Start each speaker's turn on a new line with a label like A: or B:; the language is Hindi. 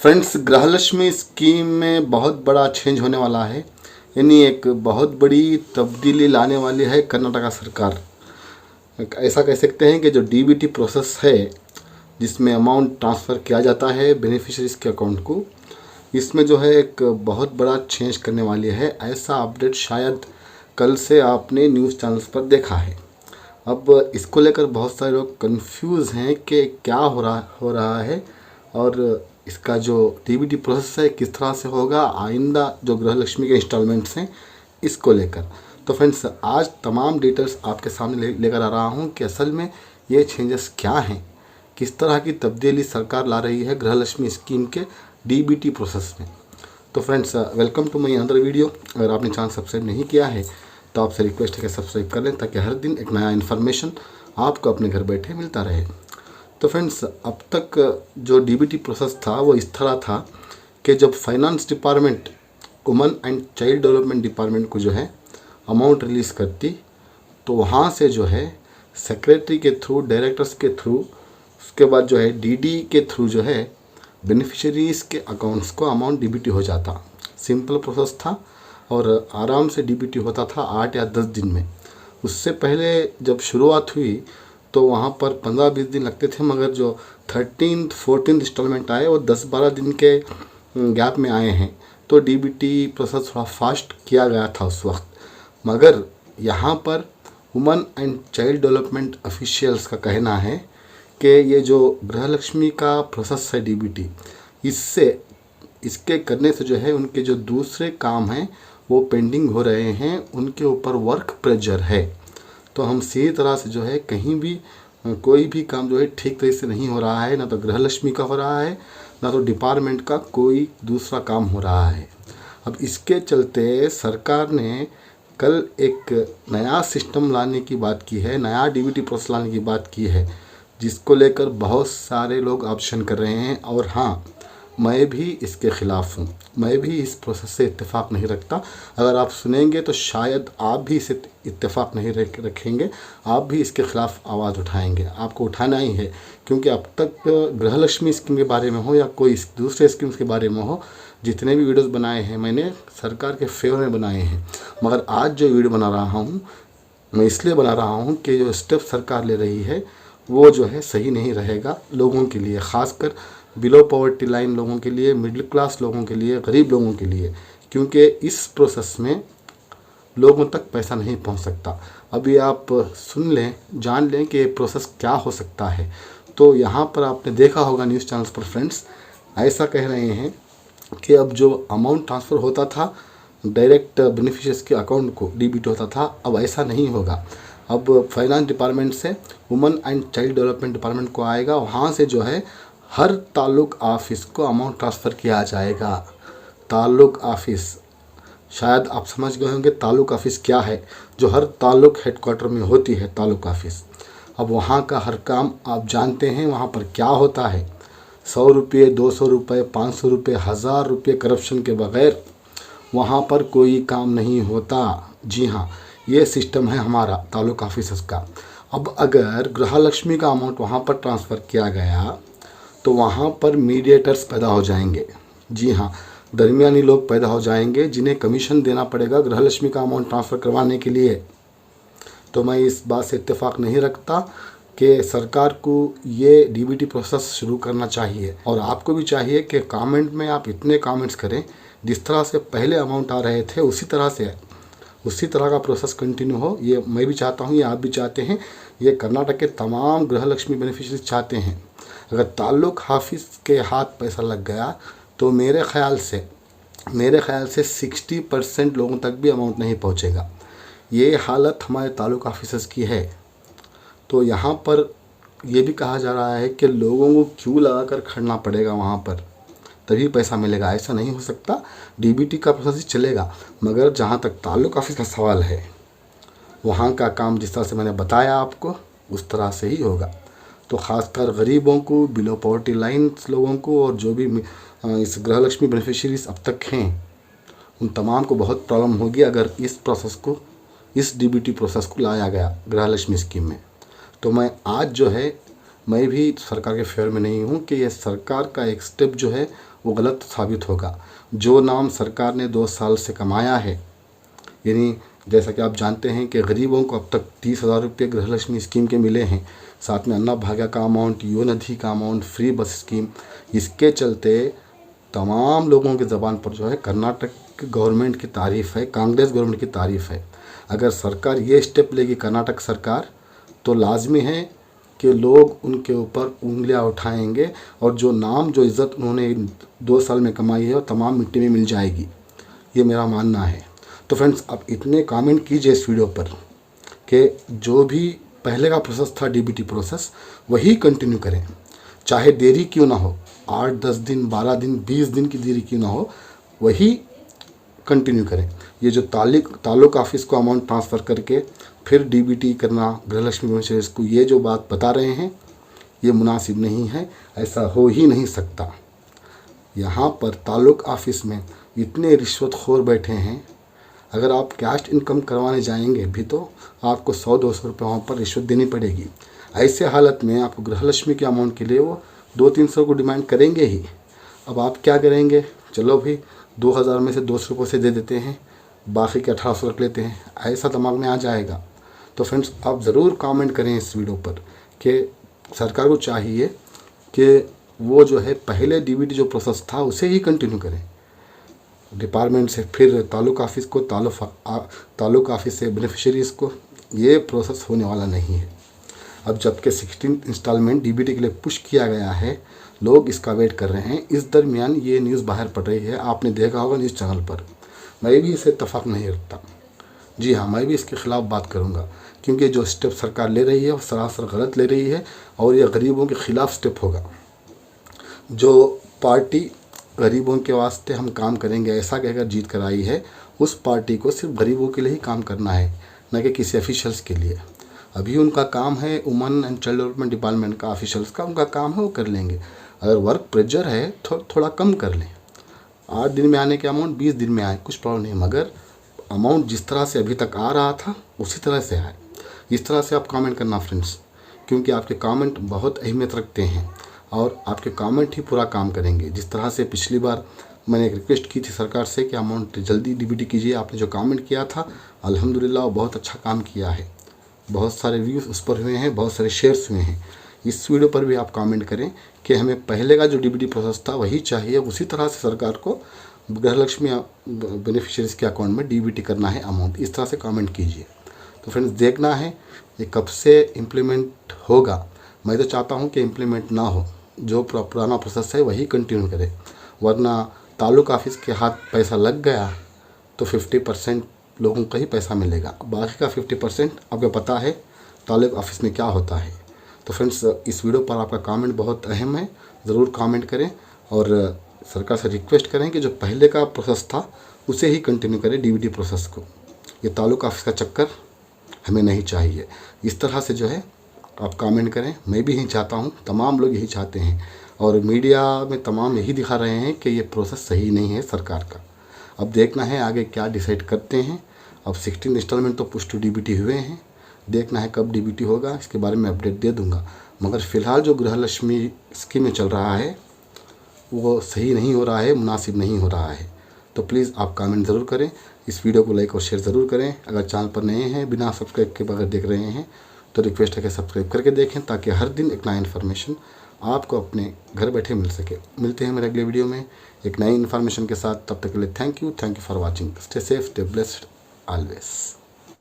A: फ्रेंड्स, गृहलक्ष्मी स्कीम में बहुत बड़ा चेंज होने वाला है। यानी एक बहुत बड़ी तब्दीली लाने वाली है कर्नाटका सरकार। ऐसा कह सकते हैं कि जो डीबीटी प्रोसेस है, जिसमें अमाउंट ट्रांसफ़र किया जाता है बेनिफिशरीज़ के अकाउंट को, इसमें जो है एक बहुत बड़ा चेंज करने वाली है। ऐसा अपडेट शायद कल से आपने न्यूज़ चैनल्स पर देखा है। अब इसको लेकर बहुत सारे लोग कंफ्यूज हैं कि क्या हो रहा है और इसका जो डीबीटी प्रोसेस है किस तरह से होगा, आइंदा जो गृहलक्ष्मी के इंस्टॉलमेंट्स हैं इसको लेकर। तो फ्रेंड्स, आज तमाम डिटेल्स आपके सामने लेकर आ रहा हूं कि असल में ये चेंजेस क्या हैं, किस तरह की तब्दीली सरकार ला रही है गृहलक्ष्मी स्कीम के डीबीटी प्रोसेस में। तो friends, welcome to my another video. अगर आपने चैनल सब्सक्राइब नहीं किया है तो आपसे रिक्वेस्ट है कि सब्सक्राइब कर लें, ताकि हर दिन एक नया इन्फॉर्मेशन आपको अपने घर बैठे मिलता रहे। तो फ्रेंड्स, अब तक जो डीबीटी प्रोसेस था वो इस तरह था कि जब finance department women and child development department को जो है अमाउंट रिलीज़ करती, तो वहाँ से जो है सेक्रेटरी के थ्रू, डायरेक्टर्स के थ्रू, उसके बाद जो है डीडी के थ्रू जो है बेनिफिशरीज़ के अकाउंट्स को अमाउंट डीबीटी हो जाता। सिंपल प्रोसेस था और आराम से डीबीटी होता था 8 या 10 दिन में। उससे पहले जब शुरुआत हुई तो वहाँ पर 15-20 दिन लगते थे, मगर जो 13th 14th इंस्टॉलमेंट आए वो 10-12 दिन के गैप में आए हैं। तो डीबीटी प्रोसेस थोड़ा फास्ट किया गया था उस वक्त। मगर यहाँ पर women and child development officials का कहना है कि ये जो गृहलक्ष्मी का प्रोसेस है डीबीटी, इसके करने से जो है उनके जो दूसरे काम हैं वो पेंडिंग हो रहे हैं, उनके ऊपर वर्क प्रेशर है। तो हम सीधी तरह से जो है कहीं भी कोई भी काम जो है ठीक तरीके से नहीं हो रहा है, ना तो गृहलक्ष्मी का हो रहा है, ना तो डिपार्टमेंट का कोई दूसरा काम हो रहा है। अब इसके चलते सरकार ने कल एक नया सिस्टम लाने की बात की है, नया डीबीटी प्रोसेस लाने की बात की है, जिसको लेकर बहुत सारे लोग ऑप्शन कर रहे हैं। और हाँ, मैं भी इसके ख़िलाफ़ हूँ। मैं भी इस प्रोसेस से इत्तेफाक नहीं रखता। अगर आप सुनेंगे तो शायद आप भी इसे इत्तेफाक नहीं रखेंगे, आप भी इसके ख़िलाफ़ आवाज़ उठाएंगे। आपको उठाना ही है, क्योंकि अब तक गृहलक्ष्मी स्कीम के बारे में हो या कोई दूसरे स्कीम्स के बारे में हो, जितने भी वीडियोज़ बनाए हैं मैंने सरकार के फेवर में बनाए हैं। मगर आज जो वीडियो बना रहा हूँ, मैं इसलिए बना रहा हूँ कि जो स्टेप सरकार ले रही है वो जो है सही नहीं रहेगा लोगों के लिए, ख़ासकर बिलो पॉवर्टी लाइन लोगों के लिए, मिडिल क्लास लोगों के लिए, गरीब लोगों के लिए, क्योंकि इस प्रोसेस में लोगों तक पैसा नहीं पहुंच सकता। अभी आप सुन लें, जान लें कि ये प्रोसेस क्या हो सकता है। तो यहाँ पर आपने देखा होगा न्यूज़ चैनल्स पर फ्रेंड्स, ऐसा कह रहे हैं कि अब जो अमाउंट ट्रांसफ़र होता था डायरेक्ट बेनिफिशियरीज के अकाउंट को, डीबीटी होता था, अब ऐसा नहीं होगा। अब फाइनेंस डिपार्टमेंट से women and child development department को आएगा, वहाँ से जो है हर ताल्लुक ऑफिस को अमाउंट ट्रांसफ़र किया जाएगा। ताल्लुक ऑफिस, शायद आप समझ गए होंगे ताल्लुक ऑफिस क्या है, जो हर ताल्लुक हेडक्वार्टर में होती है ताल्लुक ऑफिस। अब वहाँ का हर काम आप जानते हैं वहाँ पर क्या होता है। 100 रुपये, 200 रुपये, 500 रुपये, 1000 रुपये करप्शन के बग़ैर वहाँ पर कोई काम नहीं होता। जी हाँ, ये सिस्टम है हमारा ताल्लुक ऑफिस का। अब अगर गृहलक्ष्मी का अमाउंट वहाँ पर ट्रांसफ़र किया गया तो वहाँ पर मीडिएटर्स पैदा हो जाएंगे। जी हाँ, दरमियानी लोग पैदा हो जाएंगे, जिन्हें कमीशन देना पड़ेगा गृहलक्ष्मी का अमाउंट ट्रांसफ़र करवाने के लिए। तो मैं इस बात से इत्तेफाक नहीं रखता कि सरकार को ये डीबीटी प्रोसेस शुरू करना चाहिए। और आपको भी चाहिए कि कमेंट में आप इतने कमेंट्स करें, जिस तरह से पहले अमाउंट आ रहे थे उसी तरह का प्रोसेस कंटिन्यू हो। ये मैं भी चाहता हूँ, ये आप भी चाहते हैं, ये कर्नाटक के तमाम गृहलक्ष्मी बेनिफिशरीज चाहते हैं। अगर ताल्लुक हाफिज़ के हाथ पैसा लग गया तो मेरे ख़्याल से 60% लोगों तक भी अमाउंट नहीं पहुंचेगा। ये हालत हमारे ताल्लुक ऑफिसर्स की है। तो यहाँ पर यह भी कहा जा रहा है कि लोगों को क्यू लगा कर खड़ना पड़ेगा वहाँ पर, तभी पैसा मिलेगा। ऐसा नहीं हो सकता। डीबीटी का प्रोसेस चलेगा, मगर जहाँ तक ताल्लुक ऑफिस का सवाल है, वहाँ का काम जिस तरह से मैंने बताया आपको उस तरह से ही होगा। तो ख़ासकर गरीबों को, बिलो पॉवर्टी लाइन लोगों को, और जो भी इस गृहलक्ष्मी बेनिफिशरीज अब तक हैं, उन तमाम को बहुत प्रॉब्लम होगी अगर इस डीबीटी प्रोसेस को लाया गया गृहलक्ष्मी स्कीम में। तो मैं आज जो है मैं भी सरकार के फेवर में नहीं हूँ कि ये सरकार का एक स्टेप जो है वो गलत साबित होगा। जो नाम सरकार ने 2 साल से कमाया है, यानी जैसा कि आप जानते हैं कि गरीबों को अब तक 30,000 रुपये गृहलक्ष्मी स्कीम के मिले हैं, साथ में अन्नभाग्य का अमाउंट, युवनिधि का अमाउंट, फ्री बस स्कीम। इसके चलते तमाम लोगों की ज़बान पर जो है कर्नाटक गवर्नमेंट की तारीफ़ है, कांग्रेस गवर्नमेंट की तारीफ़ है। अगर सरकार ये स्टेप लेगी कर्नाटक सरकार, तो लाजमी है कि लोग उनके ऊपर उंगलियां उठाएंगे और जो नाम जो इज़्ज़त उन्होंने 2 साल में कमाई है वो तमाम मिट्टी में मिल जाएगी। ये मेरा मानना है। तो फ्रेंड्स, आप इतने कमेंट कीजिए इस वीडियो पर कि जो भी पहले का प्रोसेस था डीबीटी प्रोसेस, वही कंटिन्यू करें, चाहे देरी क्यों ना हो, 8-10 दिन, 12 दिन, 20 दिन की देरी क्यों ना हो, वही कंटिन्यू करें। ये जो ताल्लुक ऑफिस को अमाउंट ट्रांसफ़र करके फिर डीबीटी करना गृहलक्ष्मी बेनिफिशरीज को, ये जो बात बता रहे हैं ये मुनासिब नहीं है, ऐसा हो ही नहीं सकता। यहाँ पर ताल्लुक ऑफिस में इतने रिश्वतखोर बैठे हैं, अगर आप कैश इनकम करवाने जाएंगे भी तो आपको 100-200 रुपये वहाँ पर रिश्वत देनी पड़ेगी। ऐसे हालत में आपको गृहलक्ष्मी के अमाउंट के लिए वो 200-300 को डिमांड करेंगे ही। अब आप क्या करेंगे, चलो भाई 2000 में से 200 रुपये से दे देते हैं, बाकी के 1800 रख लेते हैं, ऐसा दिमाग में आ जाएगा। तो फ्रेंड्स, आप ज़रूर कमेंट करें इस वीडियो पर कि सरकार को चाहिए कि वो जो है पहले डीबीटी जो प्रोसेस था उसे ही कंटिन्यू करें, डिपार्टमेंट से फिर ताल्लुक ऑफिस को, ताल्लुक ऑफिस से बेनिफिशरीज़ को। ये प्रोसेस होने वाला नहीं है। अब जबकि 16 इंस्टॉलमेंट डीबीटी के लिए पुश किया गया है, लोग इसका वेट कर रहे हैं। इस दरमियान ये न्यूज़ बाहर पड़ रही है, आपने देखा होगा न्यूज़ चैनल पर। मैं भी इसे इत्तेफाक नहीं रखता। जी हाँ, मैं भी इसके ख़िलाफ़ बात करूँगा, क्योंकि जो स्टेप सरकार ले रही है वो सरासर गलत ले रही है और ये गरीबों के ख़िलाफ़ स्टेप होगा। जो पार्टी गरीबों के वास्ते हम काम करेंगे ऐसा कहकर जीत कर आई है, उस पार्टी को सिर्फ गरीबों के लिए ही काम करना है, न कि किसी ऑफिशियल्स के लिए। अभी उनका काम है women and child development department का, ऑफिशियल्स का उनका काम है, वो कर लेंगे। अगर वर्क प्रेशर है तो थोड़ा कम कर लें, 8 दिन में आने के अमाउंट 20 दिन में आए, कुछ प्रॉब्लम नहीं, मगर अमाउंट जिस तरह से अभी तक आ रहा था उसी तरह से आए। इस तरह से आप कमेंट करना फ्रेंड्स, क्योंकि आपके कमेंट बहुत अहमियत रखते हैं और आपके कमेंट ही पूरा काम करेंगे। जिस तरह से पिछली बार मैंने एक रिक्वेस्ट की थी सरकार से कि अमाउंट जल्दी डीबीटी कीजिए, आपने जो कमेंट किया था अल्हम्दुलिल्लाह वो बहुत अच्छा काम किया है, बहुत सारे व्यूज़ उस पर हुए हैं, बहुत सारे शेयर्स हुए हैं। इस वीडियो पर भी आप कमेंट करें कि हमें पहले का जो डीबीटी प्रोसेस था वही चाहिए, उसी तरह से सरकार को गृहलक्ष्मी बेनिफिशरीज़ के अकाउंट में डीबीटी करना है अमाउंट। इस तरह से कमेंट कीजिए। तो फ्रेंड्स, देखना है ये कब से इम्प्लीमेंट होगा। मैं तो चाहता हूँ कि इम्प्लीमेंट ना हो, जो पुराना प्रोसेस है वही कंटिन्यू करे, वरना ताल्लुक ऑफिस के हाथ पैसा लग गया तो 50% लोगों का ही पैसा मिलेगा, बाकी का 50% आपको पता है ताल्लुक ऑफिस में क्या होता है। तो फ्रेंड्स, इस वीडियो पर आपका कमेंट बहुत अहम है, ज़रूर कमेंट करें और सरकार से रिक्वेस्ट करें कि जो पहले का प्रोसेस था उसे ही कंटिन्यू करें, डीबीटी प्रोसेस को। ये ताल्लुक ऑफिस का चक्कर हमें नहीं चाहिए। इस तरह से जो है आप कमेंट करें, मैं भी यही चाहता हूँ, तमाम लोग यही चाहते हैं और मीडिया में तमाम यही दिखा रहे हैं कि ये प्रोसेस सही नहीं है सरकार का। अब देखना है आगे क्या डिसाइड करते हैं। अब 16 इंस्टॉलमेंट तो पुश टू डीबीटी हुए हैं, देखना है कब डीबीटी होगा, इसके बारे में अपडेट दे दूंगा। मगर फ़िलहाल जो गृहलक्ष्मी स्कीम में चल रहा है वो सही नहीं हो रहा है, मुनासिब नहीं हो रहा है। तो प्लीज़ आप कमेंट ज़रूर करें, इस वीडियो को लाइक और शेयर ज़रूर करें। अगर चैनल पर नए हैं, बिना सब्सक्राइब के बगैर देख रहे हैं, तो रिक्वेस्ट है कि सब्सक्राइब करके देखें, ताकि हर दिन एक नया इन्फॉर्मेशन आपको अपने घर बैठे मिल सके। मिलते हैं मेरे अगले वीडियो में एक नई इन्फॉर्मेशन के साथ। तब तक के लिए thank you for watching. Stay safe, stay blessed always.